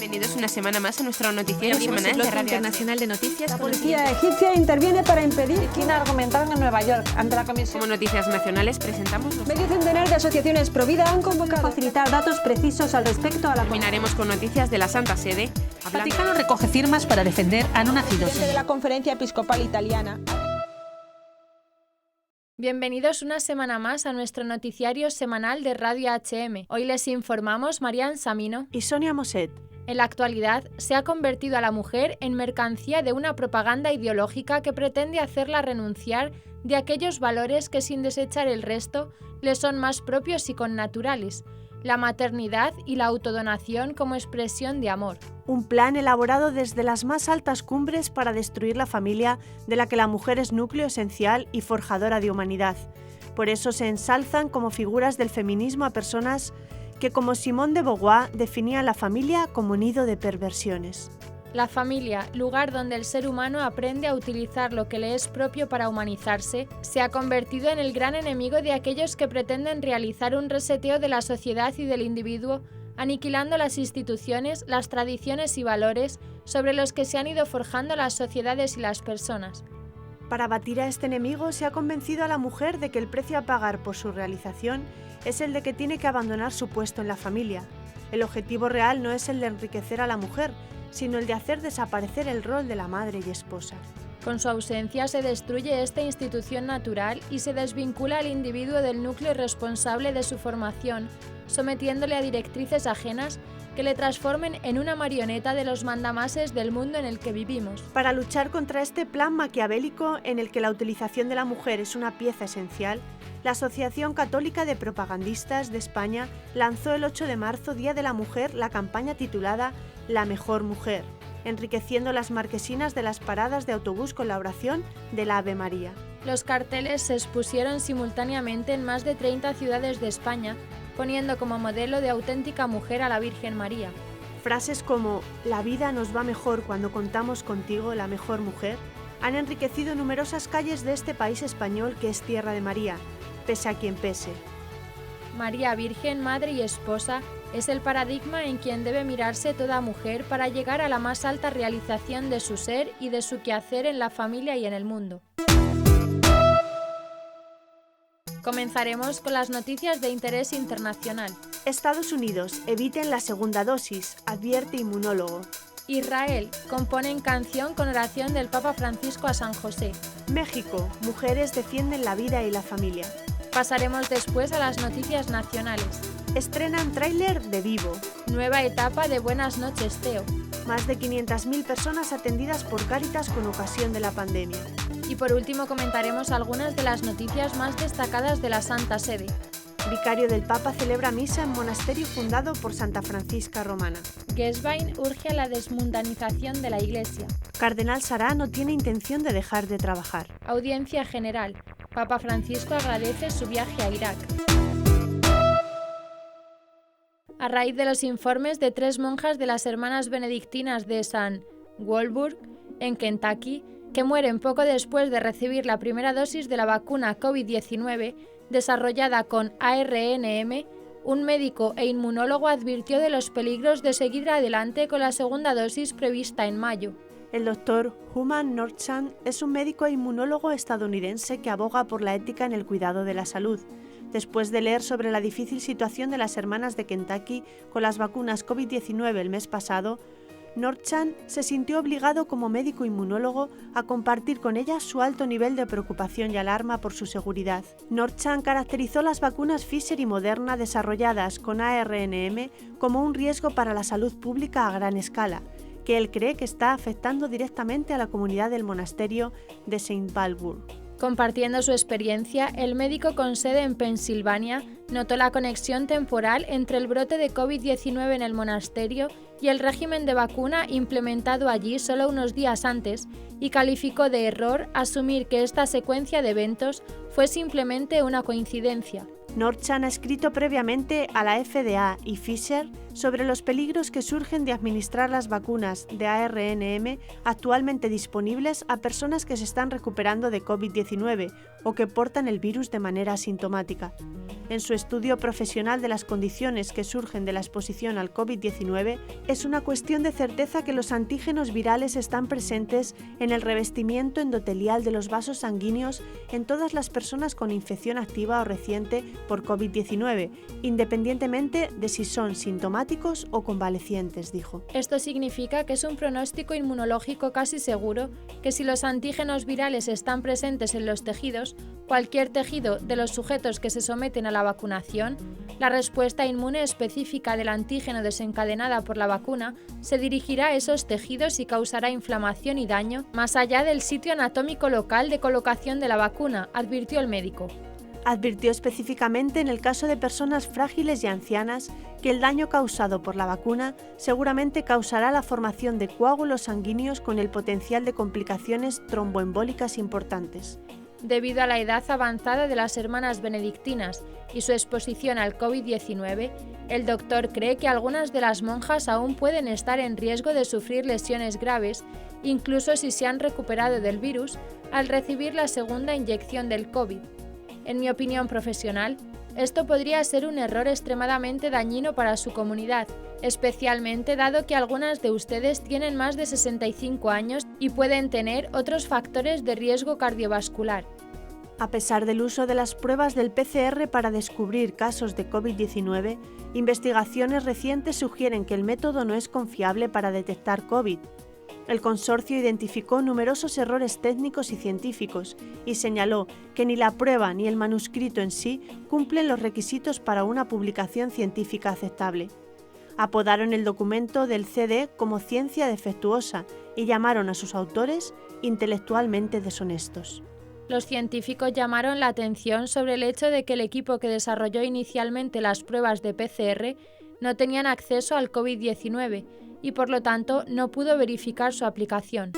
Bienvenidos una semana más a nuestro noticiario semanal de Radio Internacional de Noticias. La policía egipcia interviene para impedir China argumentar en Nueva York ante la Comisión. Como noticias nacionales presentamos Medio centenar de asociaciones pro vida han convocado a facilitar datos precisos al respecto a la... Terminaremos con noticias de la Santa Sede. Vaticano recoge firmas para defender a no nacidos. de la Conferencia Episcopal Italiana. Bienvenidos una semana más a nuestro noticiario semanal de Radio HM. Hoy les informamos Marian Samino y Sonia Moset. En la actualidad, se ha convertido a la mujer en mercancía de una propaganda ideológica que pretende hacerla renunciar de aquellos valores que, sin desechar el resto, le son más propios y connaturales: la maternidad y la autodonación como expresión de amor. Un plan elaborado desde las más altas cumbres para destruir la familia, de la que la mujer es núcleo esencial y forjadora de humanidad. Por eso se ensalzan como figuras del feminismo a personas que, como Simone de Beauvoir, definían la familia como nido de perversiones. La familia, lugar donde el ser humano aprende a utilizar lo que le es propio para humanizarse, se ha convertido en el gran enemigo de aquellos que pretenden realizar un reseteo de la sociedad y del individuo, aniquilando las instituciones, las tradiciones y valores sobre los que se han ido forjando las sociedades y las personas. Para batir a este enemigo se ha convencido a la mujer de que el precio a pagar por su realización es el de que tiene que abandonar su puesto en la familia. El objetivo real no es el de enriquecer a la mujer, sino el de hacer desaparecer el rol de la madre y esposa. Con su ausencia se destruye esta institución natural y se desvincula al individuo del núcleo responsable de su formación, sometiéndole a directrices ajenas que le transformen en una marioneta de los mandamases del mundo en el que vivimos. Para luchar contra este plan maquiavélico en el que la utilización de la mujer es una pieza esencial, la Asociación Católica de Propagandistas de España lanzó el 8 de marzo, Día de la Mujer, la campaña titulada La Mejor Mujer, enriqueciendo las marquesinas de las paradas de autobús con la oración de la Ave María. Los carteles se expusieron simultáneamente en más de 30 ciudades de España, poniendo como modelo de auténtica mujer a la Virgen María. Frases como «La vida nos va mejor cuando contamos contigo, la mejor mujer», han enriquecido numerosas calles de este país español que es tierra de María, pese a quien pese. María, Virgen, Madre y Esposa, es el paradigma en quien debe mirarse toda mujer para llegar a la más alta realización de su ser y de su quehacer en la familia y en el mundo. Comenzaremos con las noticias de interés internacional. Estados Unidos, eviten la segunda dosis, advierte inmunólogo. Israel, componen canción con oración del Papa Francisco a San José. México, mujeres defienden la vida y la familia. Pasaremos después a las noticias nacionales. Estrenan tráiler de Vivo. Nueva etapa de Buenas noches, Teo. Más de 500.000 personas atendidas por Cáritas con ocasión de la pandemia. Y por último comentaremos algunas de las noticias más destacadas de la Santa Sede. Vicario del Papa celebra misa en monasterio fundado por Santa Francisca Romana. Gesvain urge a la desmundanización de la Iglesia. Cardenal Sará no tiene intención de dejar de trabajar. Audiencia general. Papa Francisco agradece su viaje a Irak. A raíz de los informes de 3 monjas de las hermanas benedictinas de St. Walburg, en Kentucky, que mueren poco después de recibir la primera dosis de la vacuna COVID-19 desarrollada con ARNM, un médico e inmunólogo advirtió de los peligros de seguir adelante con la segunda dosis prevista en mayo. El doctor Human Norchan es un médico e inmunólogo estadounidense que aboga por la ética en el cuidado de la salud. Después de leer sobre la difícil situación de las hermanas de Kentucky con las vacunas COVID-19 el mes pasado, Norchan se sintió obligado como médico inmunólogo a compartir con ellas su alto nivel de preocupación y alarma por su seguridad. Norchan caracterizó las vacunas Pfizer y Moderna desarrolladas con ARNM como un riesgo para la salud pública a gran escala, que él cree que está afectando directamente a la comunidad del monasterio de St. Walburg. Compartiendo su experiencia, el médico con sede en Pensilvania notó la conexión temporal entre el brote de COVID-19 en el monasterio y el régimen de vacuna implementado allí solo unos días antes y calificó de error asumir que esta secuencia de eventos fue simplemente una coincidencia. Norchan ha escrito previamente a la FDA y Pfizer sobre los peligros que surgen de administrar las vacunas de ARNM actualmente disponibles a personas que se están recuperando de COVID-19 o que portan el virus de manera asintomática. En su estudio profesional de las condiciones que surgen de la exposición al COVID-19, es una cuestión de certeza que los antígenos virales están presentes en el revestimiento endotelial de los vasos sanguíneos en todas las personas con infección activa o reciente por COVID-19, independientemente de si son sintomáticos o convalecientes, dijo. Esto significa que es un pronóstico inmunológico casi seguro que si los antígenos virales están presentes en los tejidos, cualquier tejido de los sujetos que se someten a la vacunación, la respuesta inmune específica del antígeno desencadenada por la vacuna se dirigirá a esos tejidos y causará inflamación y daño más allá del sitio anatómico local de colocación de la vacuna, advirtió el médico. Advirtió específicamente en el caso de personas frágiles y ancianas que el daño causado por la vacuna seguramente causará la formación de coágulos sanguíneos con el potencial de complicaciones tromboembólicas importantes. Debido a la edad avanzada de las hermanas benedictinas y su exposición al COVID-19, el doctor cree que algunas de las monjas aún pueden estar en riesgo de sufrir lesiones graves, incluso si se han recuperado del virus al recibir la segunda inyección del COVID. En mi opinión profesional, esto podría ser un error extremadamente dañino para su comunidad, especialmente dado que algunas de ustedes tienen más de 65 años y pueden tener otros factores de riesgo cardiovascular. A pesar del uso de las pruebas del PCR para descubrir casos de COVID-19, investigaciones recientes sugieren que el método no es confiable para detectar COVID. El consorcio identificó numerosos errores técnicos y científicos y señaló que ni la prueba ni el manuscrito en sí cumplen los requisitos para una publicación científica aceptable. Apodaron el documento del CD como ciencia defectuosa y llamaron a sus autores intelectualmente deshonestos. Los científicos llamaron la atención sobre el hecho de que el equipo que desarrolló inicialmente las pruebas de PCR no tenían acceso al COVID-19 y por lo tanto no pudo verificar su aplicación.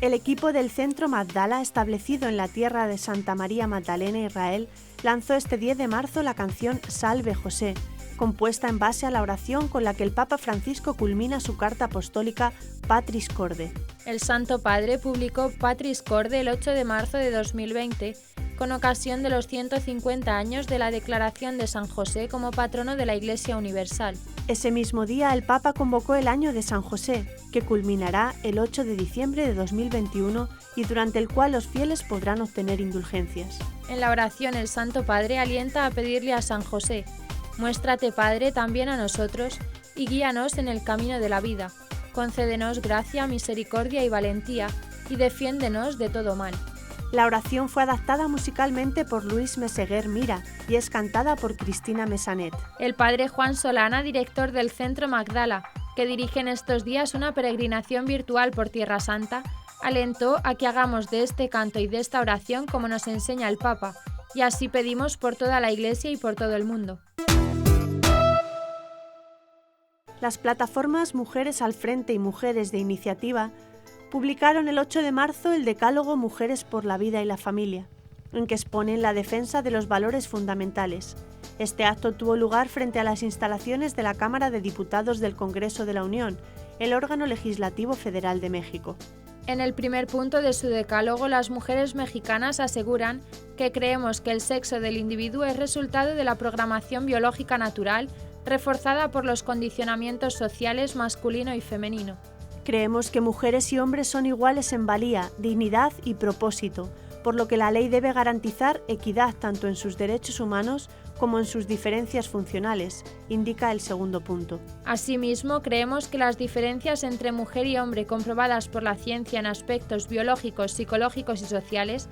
El equipo del Centro Magdala, establecido en la tierra de Santa María Magdalena, Israel, lanzó este 10 de marzo la canción Salve José, compuesta en base a la oración con la que el Papa Francisco culmina su carta apostólica Patris Corde. El Santo Padre publicó Patris Corde el 8 de marzo de 2020, con ocasión de los 150 años de la declaración de San José como patrono de la Iglesia Universal. Ese mismo día el Papa convocó el Año de San José, que culminará el 8 de diciembre de 2021 y durante el cual los fieles podrán obtener indulgencias. En la oración el Santo Padre alienta a pedirle a San José: muéstrate, Padre, también a nosotros y guíanos en el camino de la vida. Concédenos gracia, misericordia y valentía y defiéndenos de todo mal. La oración fue adaptada musicalmente por Luis Meseguer Mira y es cantada por Cristina Mesanet. El padre Juan Solana, director del Centro Magdala, que dirige en estos días una peregrinación virtual por Tierra Santa, alentó a que hagamos de este canto y de esta oración como nos enseña el Papa, y así pedimos por toda la Iglesia y por todo el mundo. Las plataformas Mujeres al Frente y Mujeres de Iniciativa publicaron el 8 de marzo el decálogo Mujeres por la Vida y la Familia, en que exponen la defensa de los valores fundamentales. Este acto tuvo lugar frente a las instalaciones de la Cámara de Diputados del Congreso de la Unión, el órgano legislativo federal de México. En el primer punto de su decálogo, las mujeres mexicanas aseguran que creemos que el sexo del individuo es resultado de la programación biológica natural, reforzada por los condicionamientos sociales masculino y femenino. Creemos que mujeres y hombres son iguales en valía, dignidad y propósito, por lo que la ley debe garantizar equidad tanto en sus derechos humanos como en sus diferencias funcionales, indica el segundo punto. Asimismo, creemos que las diferencias entre mujer y hombre comprobadas por la ciencia en aspectos biológicos, psicológicos y sociales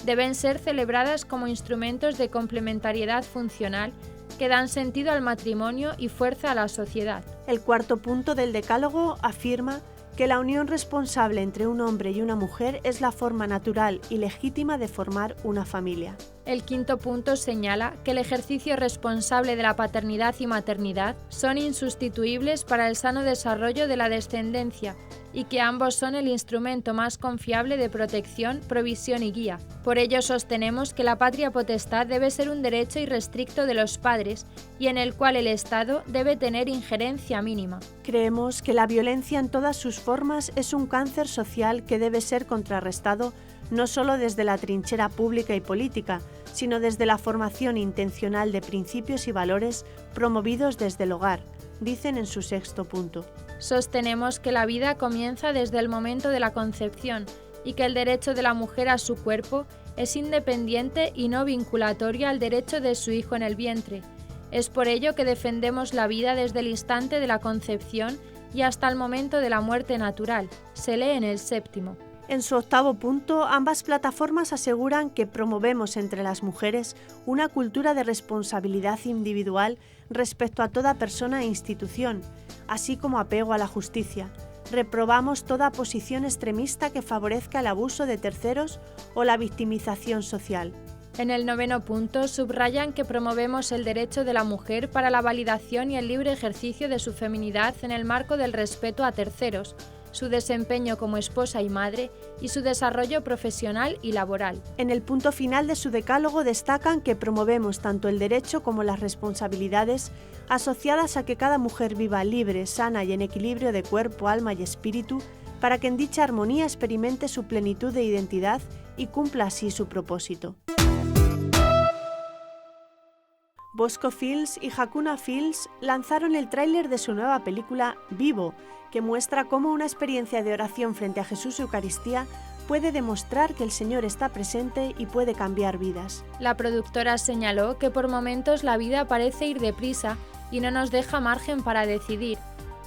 deben ser celebradas como instrumentos de complementariedad funcional que dan sentido al matrimonio y fuerza a la sociedad. El cuarto punto del decálogo afirma que la unión responsable entre un hombre y una mujer es la forma natural y legítima de formar una familia. El quinto punto señala que el ejercicio responsable de la paternidad y maternidad son insustituibles para el sano desarrollo de la descendencia y que ambos son el instrumento más confiable de protección, provisión y guía. Por ello sostenemos que la patria potestad debe ser un derecho irrestricto de los padres y en el cual el Estado debe tener injerencia mínima. Creemos que la violencia en todas sus formas es un cáncer social que debe ser contrarrestado no solo desde la trinchera pública y política, sino desde la formación intencional de principios y valores promovidos desde el hogar, dicen en su 6º punto. Sostenemos que la vida comienza desde el momento de la concepción y que el derecho de la mujer a su cuerpo es independiente y no vinculatorio al derecho de su hijo en el vientre. Es por ello que defendemos la vida desde el instante de la concepción y hasta el momento de la muerte natural, se lee en el 7º. En su 8º punto, ambas plataformas aseguran que promovemos entre las mujeres una cultura de responsabilidad individual respecto a toda persona e institución, así como apego a la justicia. Reprobamos toda posición extremista que favorezca el abuso de terceros o la victimización social. En el 9º punto subrayan que promovemos el derecho de la mujer para la validación y el libre ejercicio de su feminidad en el marco del respeto a terceros, su desempeño como esposa y madre y su desarrollo profesional y laboral. En el punto final de su decálogo destacan que promovemos tanto el derecho como las responsabilidades asociadas a que cada mujer viva libre, sana y en equilibrio de cuerpo, alma y espíritu, para que en dicha armonía experimente su plenitud de identidad y cumpla así su propósito. Bosco Films y Hakuna Films lanzaron el tráiler de su nueva película Vivo, que muestra cómo una experiencia de oración frente a Jesús y Eucaristía puede demostrar que el Señor está presente y puede cambiar vidas. La productora señaló que por momentos la vida parece ir deprisa y no nos deja margen para decidir.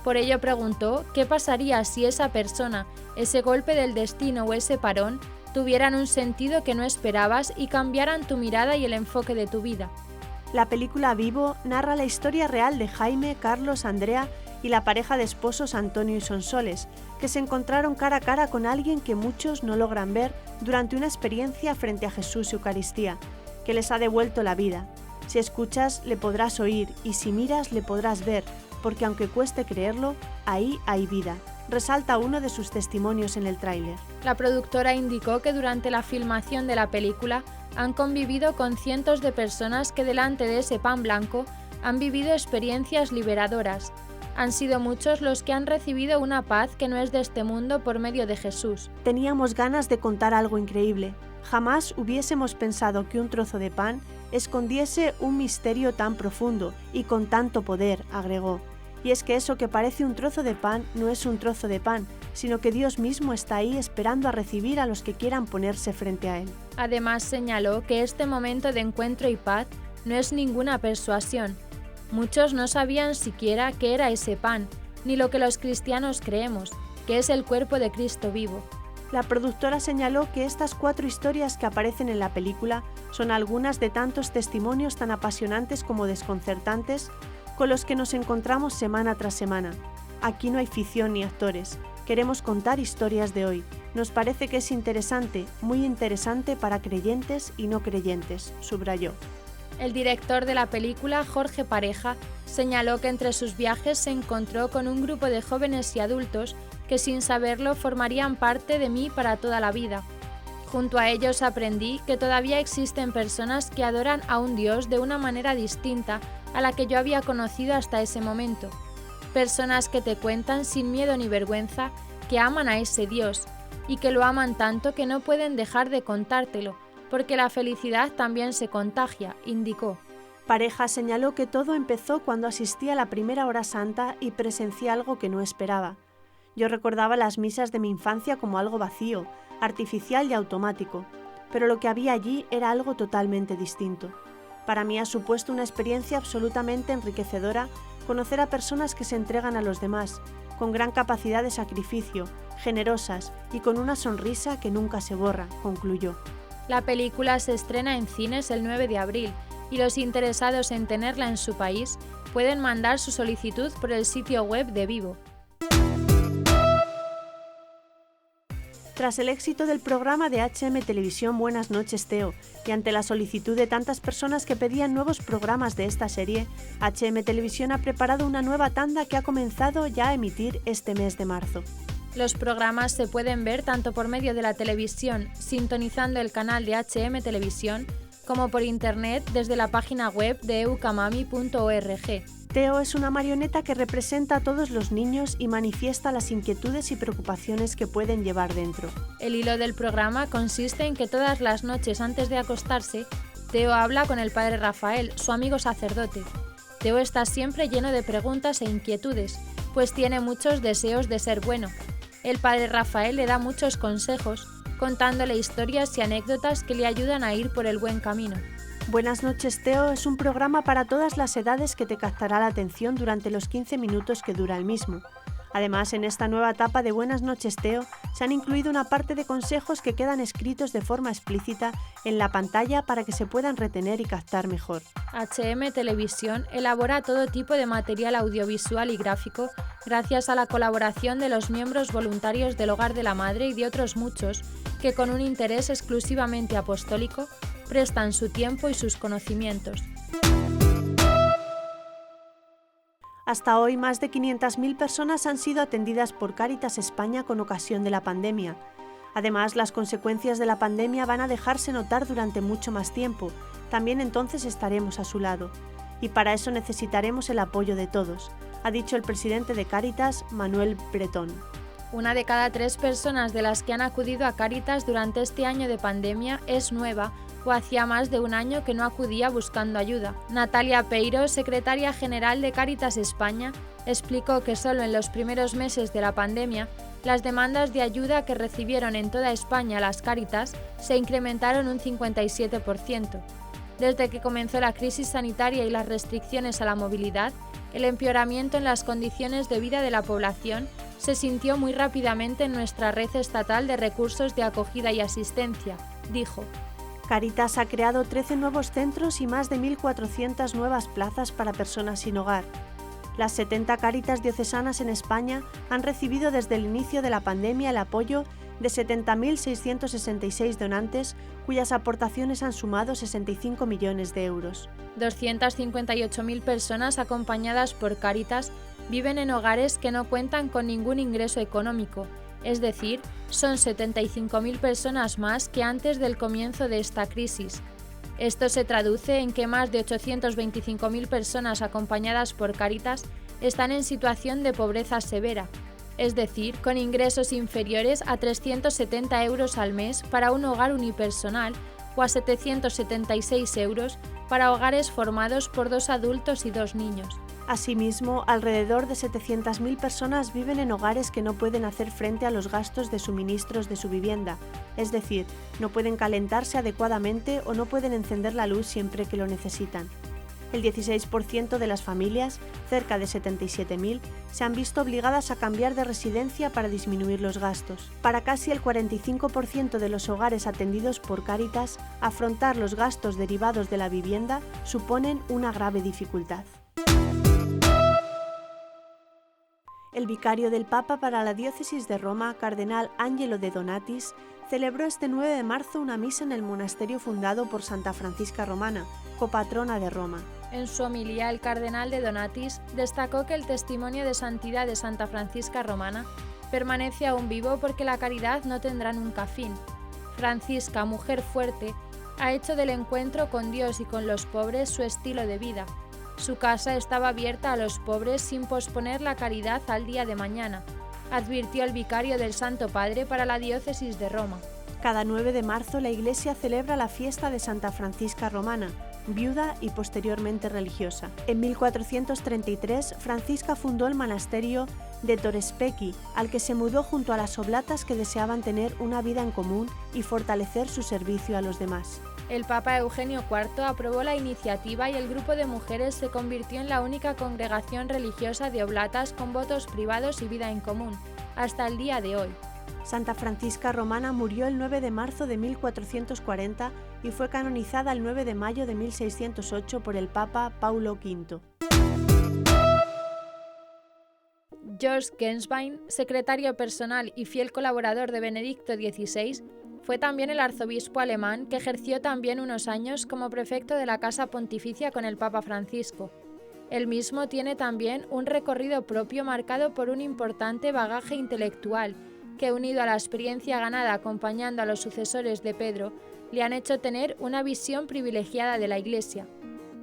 Por ello preguntó qué pasaría si esa persona, ese golpe del destino o ese parón tuvieran un sentido que no esperabas y cambiaran tu mirada y el enfoque de tu vida. La película Vivo narra la historia real de Jaime, Carlos, Andrea y la pareja de esposos Antonio y Sonsoles, que se encontraron cara a cara con alguien que muchos no logran ver durante una experiencia frente a Jesús y Eucaristía, que les ha devuelto la vida. Si escuchas, le podrás oír, y si miras, le podrás ver, porque aunque cueste creerlo, ahí hay vida, resalta uno de sus testimonios en el tráiler. La productora indicó que durante la filmación de la película han convivido con cientos de personas que delante de ese pan blanco han vivido experiencias liberadoras. Han sido muchos los que han recibido una paz que no es de este mundo por medio de Jesús. Teníamos ganas de contar algo increíble. Jamás hubiésemos pensado que un trozo de pan escondiese un misterio tan profundo y con tanto poder, agregó. Y es que eso que parece un trozo de pan no es un trozo de pan, sino que Dios mismo está ahí esperando a recibir a los que quieran ponerse frente a Él. Además señaló que este momento de encuentro y paz no es ninguna persuasión. Muchos no sabían siquiera qué era ese pan, ni lo que los cristianos creemos, que es el cuerpo de Cristo vivo. La productora señaló que estas 4 historias que aparecen en la película son algunas de tantos testimonios tan apasionantes como desconcertantes con los que nos encontramos semana tras semana. Aquí no hay ficción ni actores. Queremos contar historias de hoy. Nos parece que es interesante, muy interesante para creyentes y no creyentes, subrayó. El director de la película, Jorge Pareja, señaló que entre sus viajes se encontró con un grupo de jóvenes y adultos que sin saberlo formarían parte de mí para toda la vida. Junto a ellos aprendí que todavía existen personas que adoran a un Dios de una manera distinta a la que yo había conocido hasta ese momento. Personas que te cuentan sin miedo ni vergüenza que aman a ese Dios y que lo aman tanto que no pueden dejar de contártelo, porque la felicidad también se contagia, indicó. Pareja señaló que todo empezó cuando asistí a la primera hora santa y presencié algo que no esperaba. Yo recordaba las misas de mi infancia como algo vacío, artificial y automático, pero lo que había allí era algo totalmente distinto. Para mí ha supuesto una experiencia absolutamente enriquecedora conocer a personas que se entregan a los demás, con gran capacidad de sacrificio, generosas y con una sonrisa que nunca se borra, concluyó. La película se estrena en cines el 9 de abril y los interesados en tenerla en su país pueden mandar su solicitud por el sitio web de Vivo. Tras el éxito del programa de HM Televisión Buenas noches Teo y ante la solicitud de tantas personas que pedían nuevos programas de esta serie, HM Televisión ha preparado una nueva tanda que ha comenzado ya a emitir este mes de marzo. Los programas se pueden ver tanto por medio de la televisión, sintonizando el canal de HM Televisión, como por internet desde la página web de eukamami.org. Teo es una marioneta que representa a todos los niños y manifiesta las inquietudes y preocupaciones que pueden llevar dentro. El hilo del programa consiste en que todas las noches antes de acostarse, Teo habla con el padre Rafael, su amigo sacerdote. Teo está siempre lleno de preguntas e inquietudes, pues tiene muchos deseos de ser bueno. El padre Rafael le da muchos consejos, contándole historias y anécdotas que le ayudan a ir por el buen camino. Buenas noches, Teo es un programa para todas las edades que te captará la atención durante los 15 minutos que dura el mismo. Además, en esta nueva etapa de Buenas noches, Teo, se han incluido una parte de consejos que quedan escritos de forma explícita en la pantalla para que se puedan retener y captar mejor. HM Televisión elabora todo tipo de material audiovisual y gráfico gracias a la colaboración de los miembros voluntarios del Hogar de la Madre y de otros muchos que, con un interés exclusivamente apostólico, prestan su tiempo y sus conocimientos. Hasta hoy, más de 500.000 personas han sido atendidas por Cáritas España con ocasión de la pandemia. Además, las consecuencias de la pandemia van a dejarse notar durante mucho más tiempo. También entonces estaremos a su lado. Y para eso necesitaremos el apoyo de todos, ha dicho el presidente de Cáritas, Manuel Bretón. 1 de cada 3 personas de las que han acudido a Cáritas durante este año de pandemia es nueva o hacía más de un año que no acudía buscando ayuda. Natalia Peiro, secretaria general de Cáritas España, explicó que solo en los primeros meses de la pandemia las demandas de ayuda que recibieron en toda España las Cáritas se incrementaron un 57%. Desde que comenzó la crisis sanitaria y las restricciones a la movilidad, el empeoramiento en las condiciones de vida de la población se sintió muy rápidamente en nuestra red estatal de recursos de acogida y asistencia, dijo. Cáritas ha creado 13 nuevos centros y más de 1.400 nuevas plazas para personas sin hogar. Las 70 Cáritas diocesanas en España han recibido desde el inicio de la pandemia el apoyo de 70.666 donantes, cuyas aportaciones han sumado 65 millones de euros. 258.000 personas acompañadas por Cáritas viven en hogares que no cuentan con ningún ingreso económico, es decir, son 75.000 personas más que antes del comienzo de esta crisis. Esto se traduce en que más de 825.000 personas acompañadas por Cáritas están en situación de pobreza severa, es decir, con ingresos inferiores a 370 euros al mes para un hogar unipersonal o a 776 euros para hogares formados por 2 adultos y 2 niños. Asimismo, alrededor de 700.000 personas viven en hogares que no pueden hacer frente a los gastos de suministros de su vivienda, es decir, no pueden calentarse adecuadamente o no pueden encender la luz siempre que lo necesitan. El 16% de las familias, cerca de 77.000, se han visto obligadas a cambiar de residencia para disminuir los gastos. Para casi el 45% de los hogares atendidos por Cáritas, afrontar los gastos derivados de la vivienda suponen una grave dificultad. El vicario del Papa para la diócesis de Roma, cardenal Angelo de Donatis, celebró este 9 de marzo una misa en el monasterio fundado por Santa Francisca Romana, copatrona de Roma. En su homilía, el cardenal de Donatis destacó que el testimonio de santidad de Santa Francisca Romana permanece aún vivo porque la caridad no tendrá nunca fin. Francisca, mujer fuerte, ha hecho del encuentro con Dios y con los pobres su estilo de vida. Su casa estaba abierta a los pobres sin posponer la caridad al día de mañana, advirtió el vicario del Santo Padre para la diócesis de Roma. Cada 9 de marzo la Iglesia celebra la fiesta de Santa Francisca Romana, viuda y posteriormente religiosa. En 1433, Francisca fundó el monasterio de Torespecchi, al que se mudó junto a las oblatas que deseaban tener una vida en común y fortalecer su servicio a los demás. El Papa Eugenio IV aprobó la iniciativa y el grupo de mujeres se convirtió en la única congregación religiosa de oblatas con votos privados y vida en común, hasta el día de hoy. Santa Francisca Romana murió el 9 de marzo de 1440 y fue canonizada el 9 de mayo de 1608 por el Papa Paulo V. George Genswein, secretario personal y fiel colaborador de Benedicto XVI, fue también el arzobispo alemán que ejerció también unos años como prefecto de la Casa Pontificia con el Papa Francisco. El mismo tiene también un recorrido propio marcado por un importante bagaje intelectual, que unido a la experiencia ganada acompañando a los sucesores de Pedro, le han hecho tener una visión privilegiada de la Iglesia.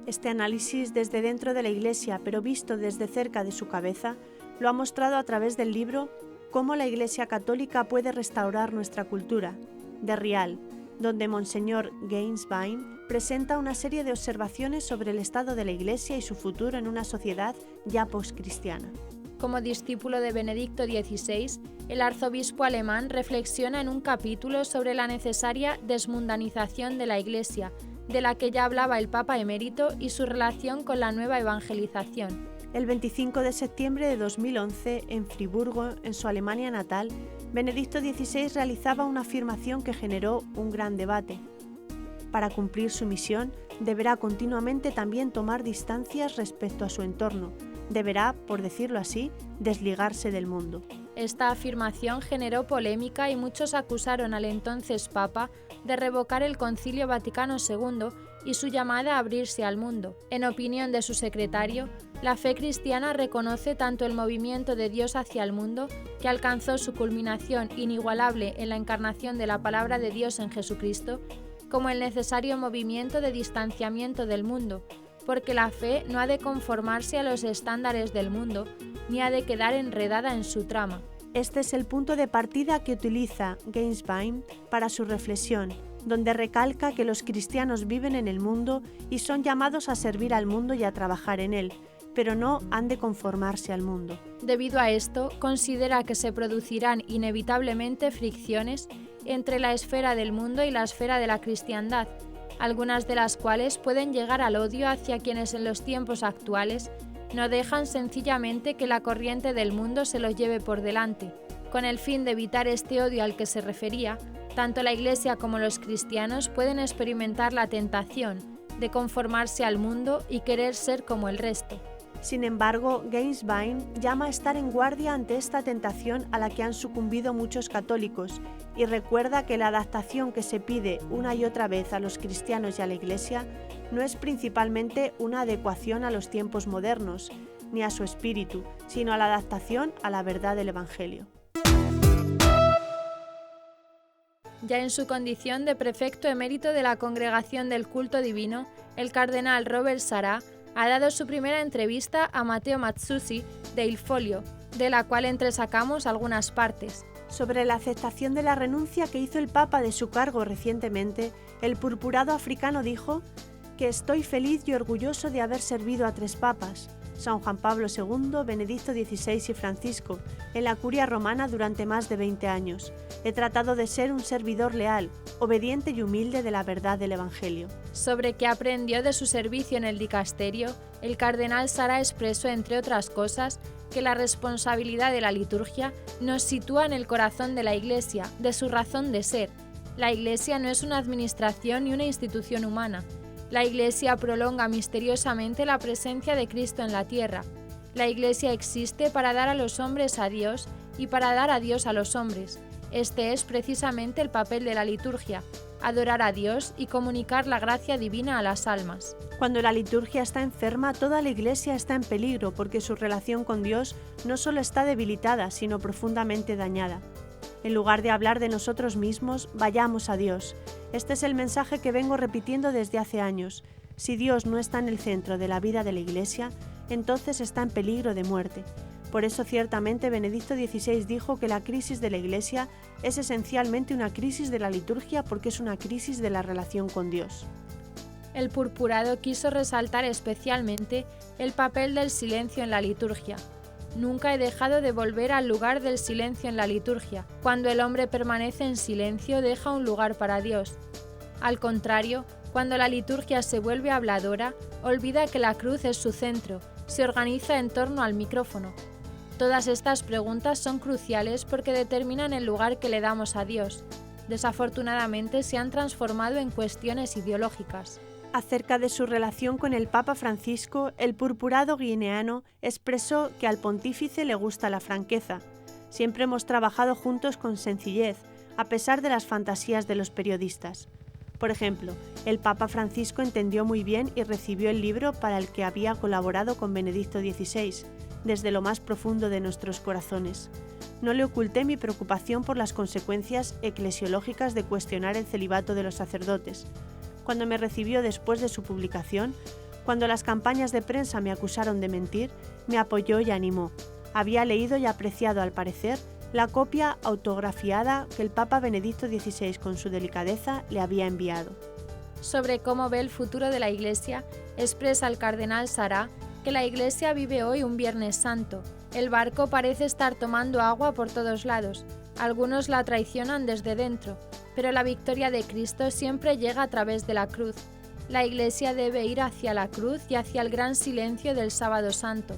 Este análisis desde dentro de la Iglesia, pero visto desde cerca de su cabeza, lo ha mostrado a través del libro Cómo la Iglesia Católica puede restaurar nuestra cultura, de Rial, donde Monseñor Gainsborough presenta una serie de observaciones sobre el estado de la Iglesia y su futuro en una sociedad ya postcristiana. Como discípulo de Benedicto XVI, el arzobispo alemán reflexiona en un capítulo sobre la necesaria desmundanización de la Iglesia, de la que ya hablaba el Papa emérito, y su relación con la nueva evangelización. El 25 de septiembre de 2011, en Friburgo, en su Alemania natal, Benedicto XVI realizaba una afirmación que generó un gran debate. Para cumplir su misión, deberá continuamente también tomar distancias respecto a su entorno. Deberá, por decirlo así, desligarse del mundo. Esta afirmación generó polémica y muchos acusaron al entonces Papa de revocar el Concilio Vaticano II y su llamada a abrirse al mundo. En opinión de su secretario, la fe cristiana reconoce tanto el movimiento de Dios hacia el mundo, que alcanzó su culminación inigualable en la encarnación de la palabra de Dios en Jesucristo, como el necesario movimiento de distanciamiento del mundo, porque la fe no ha de conformarse a los estándares del mundo, ni ha de quedar enredada en su trama. Este es el punto de partida que utiliza Gainsborough para su reflexión, donde recalca que los cristianos viven en el mundo y son llamados a servir al mundo y a trabajar en él, pero no han de conformarse al mundo. Debido a esto, considera que se producirán inevitablemente fricciones entre la esfera del mundo y la esfera de la cristiandad, algunas de las cuales pueden llegar al odio hacia quienes en los tiempos actuales no dejan sencillamente que la corriente del mundo se los lleve por delante. Con el fin de evitar este odio al que se refería, tanto la Iglesia como los cristianos pueden experimentar la tentación de conformarse al mundo y querer ser como el resto. Sin embargo, Gainsborough llama a estar en guardia ante esta tentación a la que han sucumbido muchos católicos y recuerda que la adaptación que se pide una y otra vez a los cristianos y a la Iglesia no es principalmente una adecuación a los tiempos modernos, ni a su espíritu, sino a la adaptación a la verdad del Evangelio. Ya en su condición de prefecto emérito de la Congregación del Culto Divino, el cardenal Robert Sarah ha dado su primera entrevista a Matteo Mazzuzzi de Il Foglio, de la cual entresacamos algunas partes. Sobre la aceptación de la renuncia que hizo el Papa de su cargo recientemente, el purpurado africano dijo que estoy feliz y orgulloso de haber servido a 3 papas, San Juan Pablo II, Benedicto XVI y Francisco, en la curia romana durante más de 20 años. He tratado de ser un servidor leal, obediente y humilde de la verdad del Evangelio. Sobre qué aprendió de su servicio en el dicasterio, el cardenal Sarah expresó, entre otras cosas, que la responsabilidad de la liturgia nos sitúa en el corazón de la Iglesia, de su razón de ser. La Iglesia no es una administración ni una institución humana. La Iglesia prolonga misteriosamente la presencia de Cristo en la tierra. La Iglesia existe para dar a los hombres a Dios y para dar a Dios a los hombres. Este es precisamente el papel de la liturgia, adorar a Dios y comunicar la gracia divina a las almas. Cuando la liturgia está enferma, toda la Iglesia está en peligro porque su relación con Dios no solo está debilitada, sino profundamente dañada. En lugar de hablar de nosotros mismos, vayamos a Dios. Este es el mensaje que vengo repitiendo desde hace años. Si Dios no está en el centro de la vida de la Iglesia, entonces está en peligro de muerte. Por eso ciertamente Benedicto XVI dijo que la crisis de la Iglesia es esencialmente una crisis de la liturgia porque es una crisis de la relación con Dios. El purpurado quiso resaltar especialmente el papel del silencio en la liturgia. Nunca he dejado de volver al lugar del silencio en la liturgia. Cuando el hombre permanece en silencio, deja un lugar para Dios. Al contrario, cuando la liturgia se vuelve habladora, olvida que la cruz es su centro, se organiza en torno al micrófono. Todas estas preguntas son cruciales porque determinan el lugar que le damos a Dios. Desafortunadamente se han transformado en cuestiones ideológicas. Acerca de su relación con el Papa Francisco, el purpurado guineano expresó que al pontífice le gusta la franqueza. Siempre hemos trabajado juntos con sencillez, a pesar de las fantasías de los periodistas. Por ejemplo, el Papa Francisco entendió muy bien y recibió el libro para el que había colaborado con Benedicto XVI, desde lo más profundo de nuestros corazones. No le oculté mi preocupación por las consecuencias eclesiológicas de cuestionar el celibato de los sacerdotes. Cuando me recibió después de su publicación, cuando las campañas de prensa me acusaron de mentir, me apoyó y animó. Había leído y apreciado, al parecer, la copia autografiada que el Papa Benedicto XVI, con su delicadeza, le había enviado. Sobre cómo ve el futuro de la Iglesia, expresa el cardenal Sará que la Iglesia vive hoy un Viernes Santo. El barco parece estar tomando agua por todos lados. Algunos la traicionan desde dentro, pero la victoria de Cristo siempre llega a través de la cruz. La Iglesia debe ir hacia la cruz y hacia el gran silencio del Sábado Santo.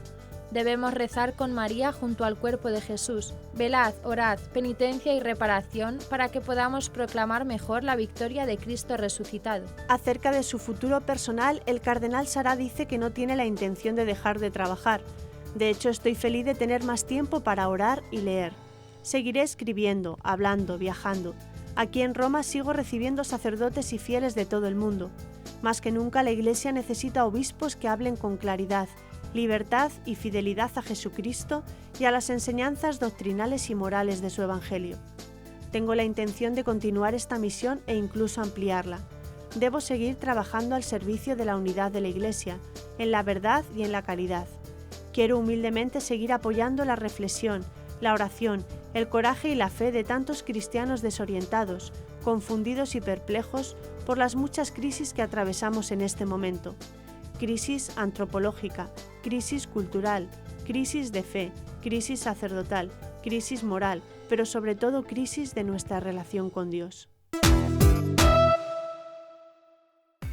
Debemos rezar con María junto al cuerpo de Jesús. Velad, orad, penitencia y reparación para que podamos proclamar mejor la victoria de Cristo resucitado. Acerca de su futuro personal, el cardenal Sará dice que no tiene la intención de dejar de trabajar. De hecho, estoy feliz de tener más tiempo para orar y leer. Seguiré escribiendo, hablando, viajando. Aquí en Roma sigo recibiendo sacerdotes y fieles de todo el mundo. Más que nunca la Iglesia necesita obispos que hablen con claridad, libertad y fidelidad a Jesucristo y a las enseñanzas doctrinales y morales de su Evangelio. Tengo la intención de continuar esta misión e incluso ampliarla. Debo seguir trabajando al servicio de la unidad de la Iglesia, en la verdad y en la caridad. Quiero humildemente seguir apoyando la reflexión, la oración, el coraje y la fe de tantos cristianos desorientados, confundidos y perplejos por las muchas crisis que atravesamos en este momento. Crisis antropológica, crisis cultural, crisis de fe, crisis sacerdotal, crisis moral, pero sobre todo crisis de nuestra relación con Dios.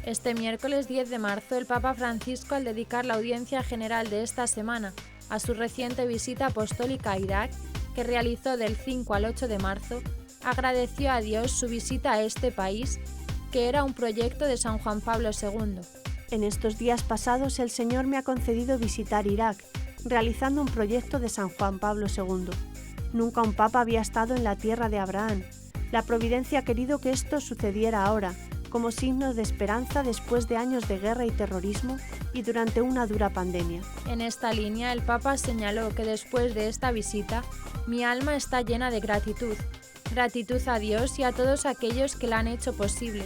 Este miércoles 10 de marzo, el Papa Francisco, al dedicar la audiencia general de esta semana a su reciente visita apostólica a Irak, que realizó del 5 al 8 de marzo, agradeció a Dios su visita a este país, que era un proyecto de San Juan Pablo II. En estos días pasados el Señor me ha concedido visitar Irak, realizando un proyecto de San Juan Pablo II. Nunca un papa había estado en la tierra de Abraham. La providencia ha querido que esto sucediera ahora, como signo de esperanza después de años de guerra y terrorismo y durante una dura pandemia. En esta línea, el Papa señaló que después de esta visita, mi alma está llena de gratitud. Gratitud a Dios y a todos aquellos que la han hecho posible.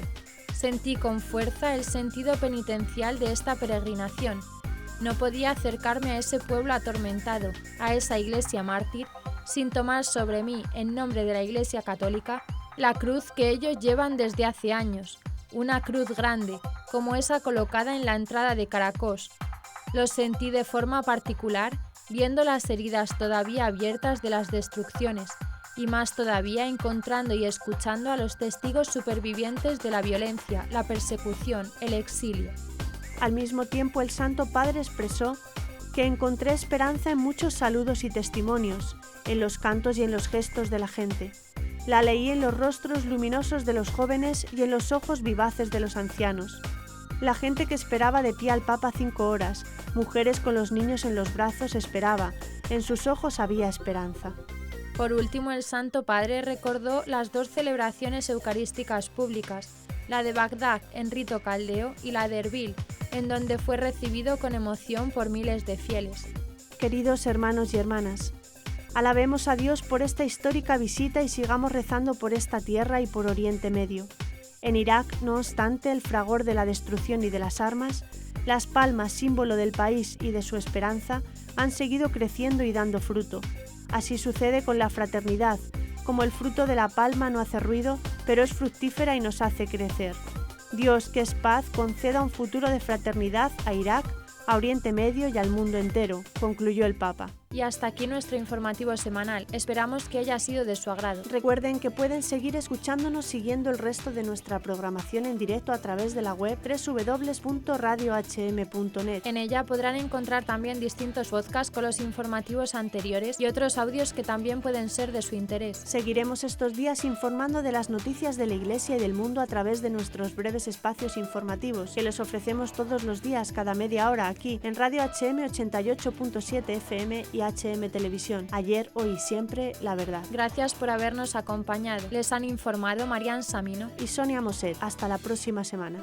Sentí con fuerza el sentido penitencial de esta peregrinación. No podía acercarme a ese pueblo atormentado, a esa iglesia mártir, sin tomar sobre mí, en nombre de la Iglesia Católica, la cruz que ellos llevan desde hace años, una cruz grande, como esa colocada en la entrada de Caracos. Lo sentí de forma particular, viendo las heridas todavía abiertas de las destrucciones, y más todavía encontrando y escuchando a los testigos supervivientes de la violencia, la persecución, el exilio. Al mismo tiempo, el Santo Padre expresó que encontré esperanza en muchos saludos y testimonios, en los cantos y en los gestos de la gente. La leí en los rostros luminosos de los jóvenes y en los ojos vivaces de los ancianos. La gente que esperaba de pie al Papa 5 horas, mujeres con los niños en los brazos esperaba, en sus ojos había esperanza. Por último, el Santo Padre recordó las 2 celebraciones eucarísticas públicas, la de Bagdad en rito caldeo y la de Erbil, en donde fue recibido con emoción por miles de fieles. Queridos hermanos y hermanas, alabemos a Dios por esta histórica visita y sigamos rezando por esta tierra y por Oriente Medio. En Irak, no obstante el fragor de la destrucción y de las armas, las palmas, símbolo del país y de su esperanza, han seguido creciendo y dando fruto. Así sucede con la fraternidad, como el fruto de la palma no hace ruido, pero es fructífera y nos hace crecer. Dios, que es paz, conceda un futuro de fraternidad a Irak, a Oriente Medio y al mundo entero, concluyó el Papa. Y hasta aquí nuestro informativo semanal. Esperamos que haya sido de su agrado. Recuerden que pueden seguir escuchándonos siguiendo el resto de nuestra programación en directo a través de la web www.radiohm.net. En ella podrán encontrar también distintos podcasts con los informativos anteriores y otros audios que también pueden ser de su interés. Seguiremos estos días informando de las noticias de la Iglesia y del mundo a través de nuestros breves espacios informativos que les ofrecemos todos los días, cada media hora, aquí en Radio HM 88.7 FM y y HM Televisión. Ayer, hoy y siempre, la verdad. Gracias por habernos acompañado. Les han informado Marian Samino y Sonia Moset. Hasta la próxima semana.